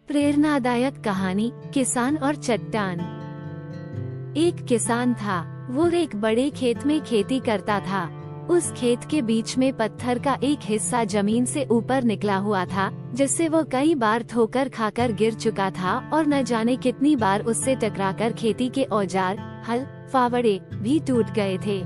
प्रेरणादायक कहानी, किसान और चट्टान। एक किसान था। वो एक बड़े खेत में खेती करता था। उस खेत के बीच में पत्थर का एक हिस्सा जमीन से ऊपर निकला हुआ था, जिससे वो कई बार ठोकर खाकर गिर चुका था और न जाने कितनी बार उससे टकराकर खेती के औजार, हल, फावड़े भी टूट गए थे।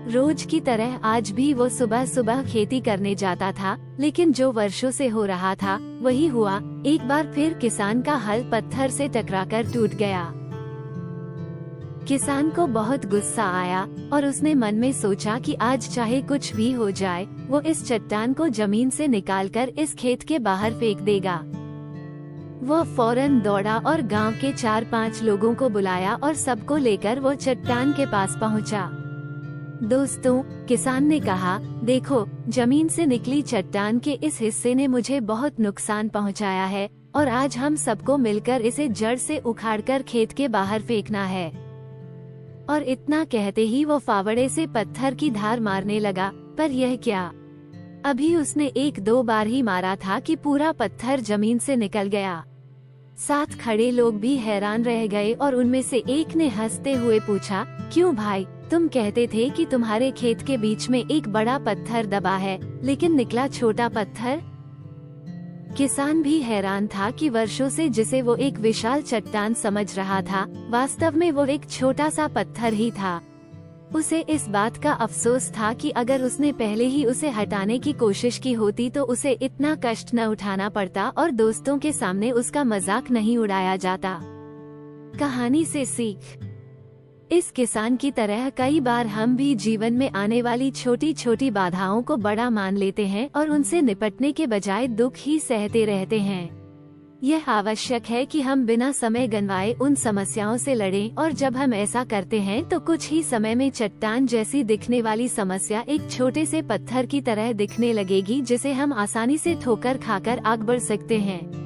रोज की तरह आज भी वो सुबह सुबह खेती करने जाता था, लेकिन जो वर्षों से हो रहा था वही हुआ। एक बार फिर किसान का हल पत्थर से टकराकर टूट गया। किसान को बहुत गुस्सा आया और उसने मन में सोचा कि आज चाहे कुछ भी हो जाए, वो इस चट्टान को जमीन से निकालकर इस खेत के बाहर फेंक देगा। वो फौरन दौड़ा और गांव के 4-5 लोगों को बुलाया और सबको लेकर वो चट्टान के पास पहुंचा। दोस्तों, किसान ने कहा, देखो, जमीन से निकली चट्टान के इस हिस्से ने मुझे बहुत नुकसान पहुंचाया है और आज हम सबको मिलकर इसे जड़ से उखाड़कर खेत के बाहर फेंकना है। और इतना कहते ही वो फावड़े से पत्थर की धार मारने लगा, पर यह क्या, अभी उसने 1-2 बार ही मारा था कि पूरा पत्थर जमीन से निकल गया। साथ खड़े लोग भी हैरान रह गए और उनमें से एक ने हंसते हुए पूछा, क्यों भाई, तुम कहते थे कि तुम्हारे खेत के बीच में एक बड़ा पत्थर दबा है, लेकिन निकला छोटा पत्थर। किसान भी हैरान था कि वर्षों से जिसे वो एक विशाल चट्टान समझ रहा था, वास्तव में वो एक छोटा सा पत्थर ही था। उसे इस बात का अफसोस था कि अगर उसने पहले ही उसे हटाने की कोशिश की होती तो उसे इतना कष्ट न उठाना पड़ता और दोस्तों के सामने उसका मजाक नहीं उड़ाया जाता। कहानी से सीख। इस किसान की तरह कई बार हम भी जीवन में आने वाली छोटी छोटी बाधाओं को बड़ा मान लेते हैं और उनसे निपटने के बजाय दुख ही सहते रहते हैं। यह आवश्यक है कि हम बिना समय गंवाए उन समस्याओं से लड़ें, और जब हम ऐसा करते हैं तो कुछ ही समय में चट्टान जैसी दिखने वाली समस्या एक छोटे से पत्थर की तरह दिखने लगेगी, जिसे हम आसानी से ठोकर खाकर आगे बढ़ सकते हैं।